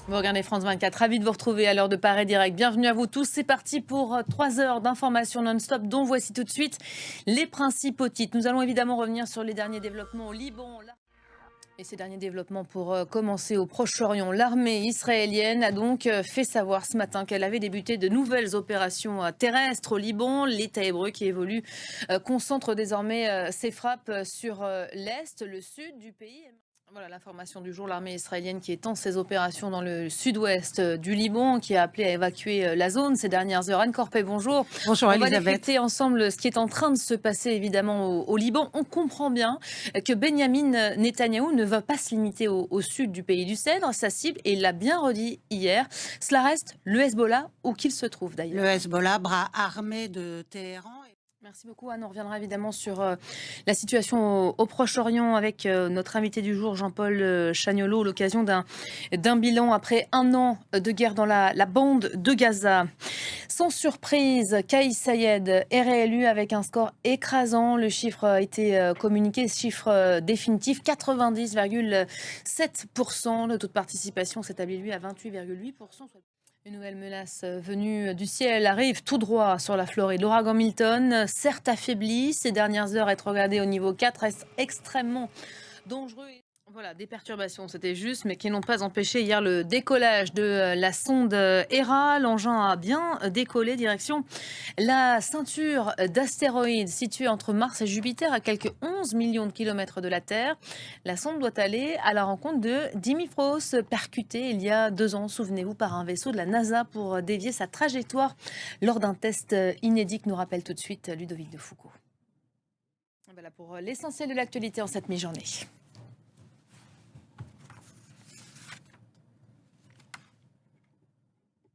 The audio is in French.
Vous regardez France 24, ravi de vous retrouver à l'heure de Paris Direct. Bienvenue à vous tous. C'est parti pour 3 heures d'informations non-stop, dont voici tout de suite les principaux titres. Nous allons évidemment revenir sur les derniers développements au Liban. Et ces derniers développements pour commencer au Proche-Orient. L'armée israélienne a donc fait savoir ce matin qu'elle avait débuté de nouvelles opérations terrestres au Liban. L'État hébreu qui évolue concentre désormais ses frappes sur l'Est, le sud du pays. Voilà l'information du jour, l'armée israélienne qui étend ses opérations dans le sud-ouest du Liban, qui a appelé à évacuer la zone ces dernières heures. Anne Corpet, bonjour. Bonjour On va Elisabeth. décrypter ensemble ce qui est en train de se passer évidemment au Liban. On comprend bien que Benyamin Netanyahou ne va pas se limiter au sud du pays du Cèdre, sa cible, et il l'a bien redit hier, cela reste le Hezbollah, où qu'il se trouve d'ailleurs. Le Hezbollah, bras armé de Téhéran. Merci beaucoup Anne. On reviendra évidemment sur la situation au Proche-Orient avec notre invité du jour, Jean-Paul Chagnolot, à l'occasion d'un bilan après 1 an de guerre dans la bande de Gaza. Sans surprise, Kais Sayed est réélu avec un score écrasant. Le chiffre a été communiqué, chiffre définitif, 90,7%. Le taux de participation s'établit lui à 28,8%. Une nouvelle menace venue du ciel arrive tout droit sur la Floride. L'ouragan Milton, certes affaibli ces dernières heures, être regardé au niveau 4, reste extrêmement dangereux. Voilà, des perturbations, c'était juste, mais qui n'ont pas empêché hier le décollage de la sonde Hera. L'engin a bien décollé direction la ceinture d'astéroïdes située entre Mars et Jupiter à quelques 11 millions de kilomètres de la Terre. La sonde doit aller à la rencontre de Dimiphos, percuté il y a 2 ans, souvenez-vous, par un vaisseau de la NASA pour dévier sa trajectoire lors d'un test inédit que nous rappelle tout de suite Ludovic de Foucault. Voilà pour l'essentiel de l'actualité en cette mi-journée.